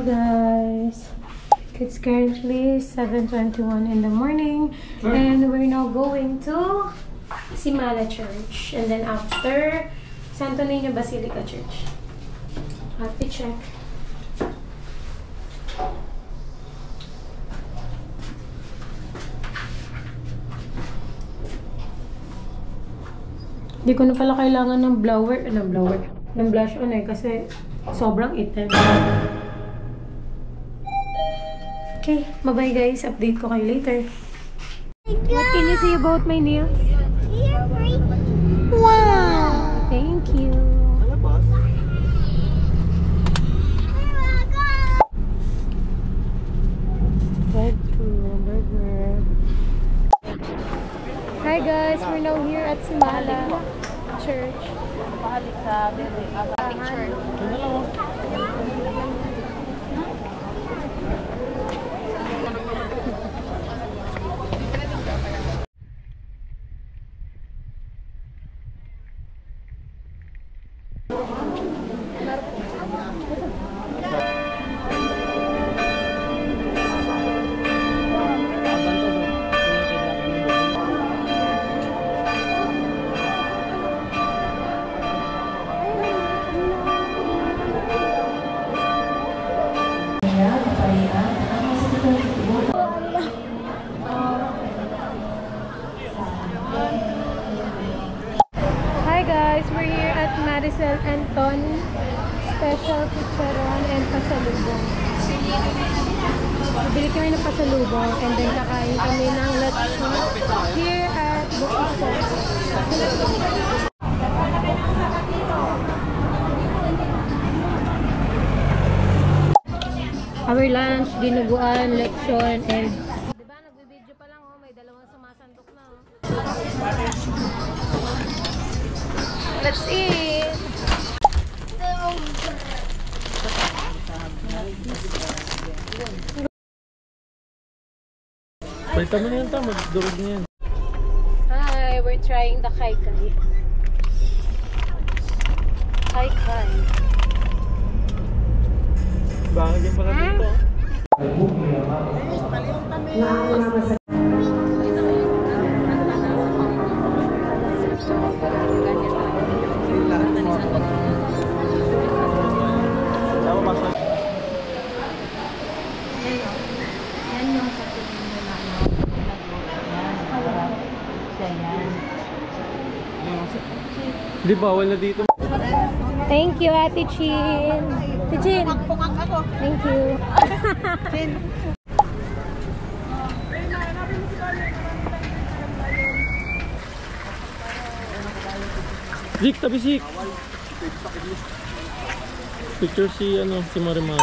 guys, it's currently 7:21 in the morning and we're now going to Simala Church and then after Santo Niño Basilica Church. I have to check. Hindi ko na pala kailangan ng ng blush on eh kasi sobrang itim. Okay, bye-bye guys. Update ko kayo later. What can you say about my nails? Wow! Thank you. Hi guys, we're now here at Simala Church. Hi guys, we're here at Maricel Anton Special Chicharon and Pasalubong. Bili kami ng pasalubong and then kakain kami ng lechon here at Bukidnon. Our lunch, dinuguan, lechon, and diba nagbibideo pa lang oh, may dalawang sumasandok na oh. Let's eat! Palitan mo na yun, magdurog na yan. Hi, we're trying the kai kai. Kai kai. Bakit yung pala dito? Hindi bawal na dito. Thank you, Ate Chin. Ate Chin. Thank you. Chin. Zik, tabi Zik. Picture si Marimar.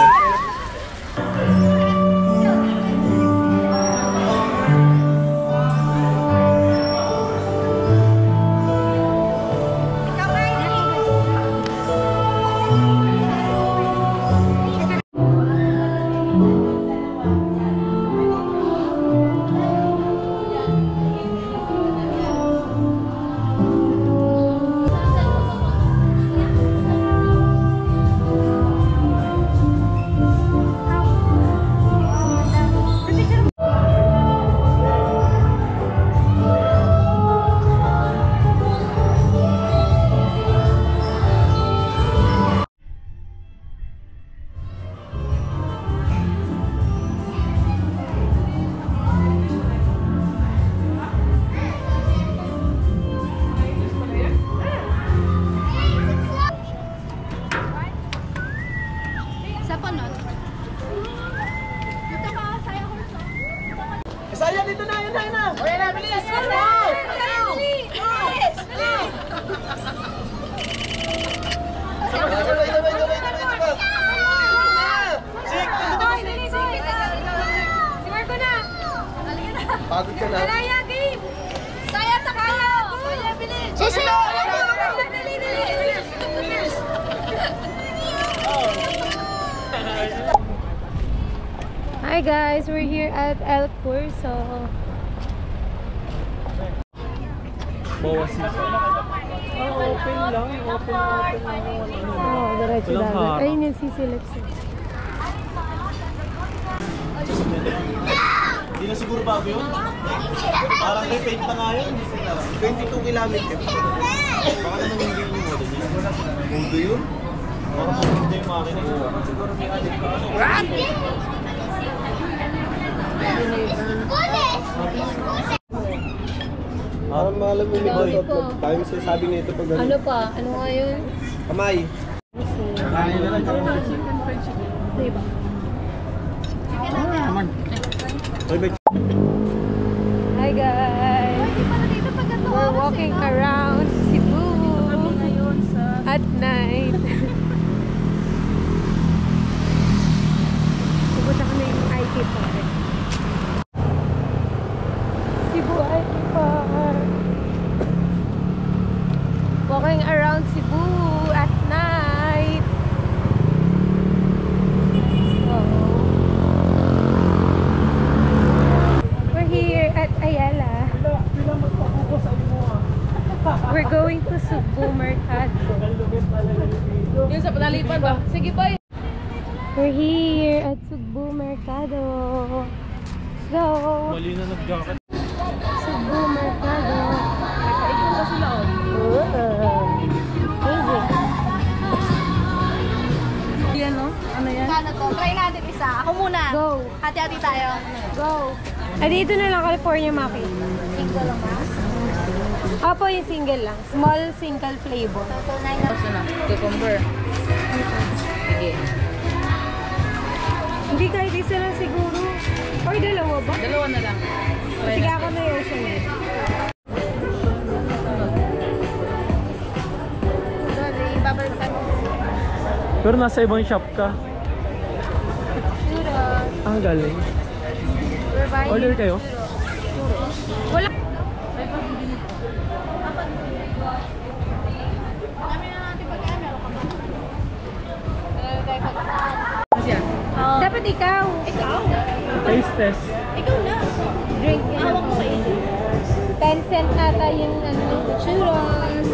Saya dito na, yun na. Okay na, bilis! Bilis! Pagod ka na. Alaya, game! Saya, takaya! Kaya, bilis! Susi! Hi guys, we're here at El Curso. Bawas na. Open lang. Open lang. Oh, diretso dagat. Ayun yung CC Lexus. Hindi na siguro bago yun. Parang may paint pa nga yun. 22 kilometers. Baka naman hindi yung modo niya. Modo yun? Parang modo yung makina yun. Siguro may adik pa ano. Parang malam mo Dami po. Tayo yung sabi nito pag gano'n. Ano pa? Ano nga yun? Kamay. Kamay na lang. Diba? Hi guys! We're walking around Cebu at night. Pupunta kami yung IT Park. Cebu IT Park. Walking around Cebu at night. So, we're here at Ayala. We're going to Cebu Mercado. Yung sa panalipan ba? Sige pa. We're here at Cebu Mercado. So, Mali na nag-jacket. Cebu Mercado. Nakaikot na sila oh. Easy. Yan no? Ano yan? Ano to? Try natin isa. Ako muna. Go. Hati-hati tayo. Go. Ah, dito na lang California Maki. Single lang ba? Opo, yung single lang. Small single flavor. Total 9 na. Gusto na. Cucumber. Sige. Hindi kahit isa lang siguro. Or dalawa ba? Dalawa na lang. Sige, ako na yung isa niya. Sorry, babalikan mo. Pero nasa ibang shop ka. Churros. Ang galing. We're buying Order kayo? Wala. Dami na natin pagkaan. Meron ka ba? Meron tayo pagkaan. Kasi yan. Dapat ikaw. Ikaw? Taste test. Ikaw na. Drink. Hawak mo kayo. 10 cent ata yung ano, churros.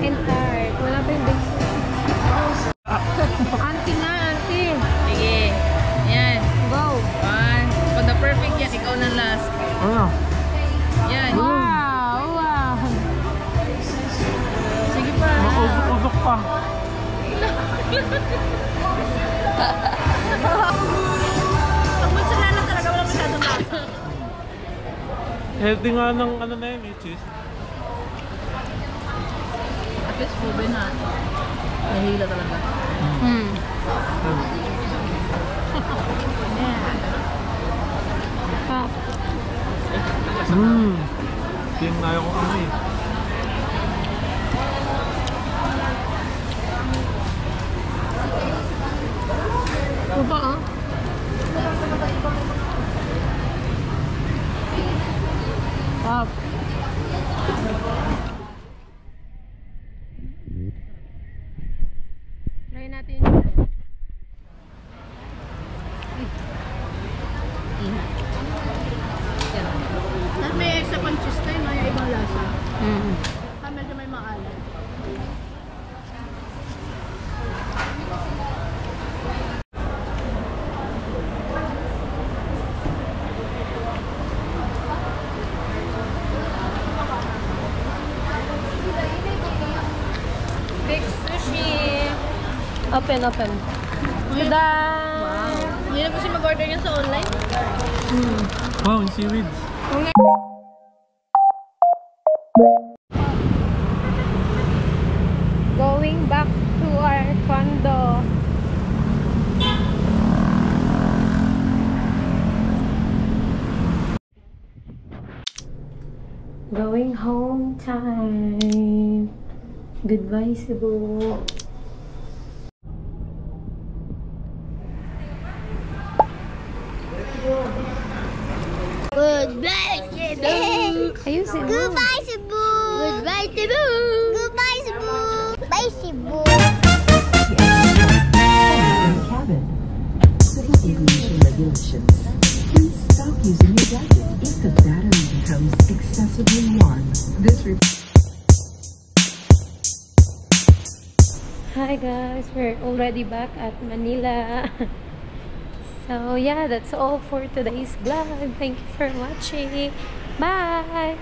And tart. Wala pa yung basic. Auntie na, auntie. Sige. Yan. Go. One. Pag na perfect yan, ikaw na last. Ano? Yan. Wow, wow. Sige pa. Mausok-usok pa. Pag magsala lang talaga, wala masyadong lasa. Healthy nga ng ano na yun, cheese. At least proven na. Nahila talaga. Ah, Yung na ayaw ko amoy. ano ba ah? Wow. Try natin yun. Dahil may extra pang cheese tayo, may ibang lasa. Mm. Medyo may maalat. Big sushi. Open. Tada! Wow. Hindi na po siya mag-order niya sa online? Wow, yung seaweeds. Going back to our condo. Going home time. Goodbye, Cebu. Goodbye, Cebu! Ayun, Cebu. Goodbye, Cebu! Goodbye, Cebu! Goodbye, Cebu! Bye, Cebu! Cabin. Civil aviation regulations. Please stop using your gadget if the battery becomes excessively warm. This Hi guys, we're already back at Manila. So yeah, that's all for today's vlog. Thank you for watching. Bye!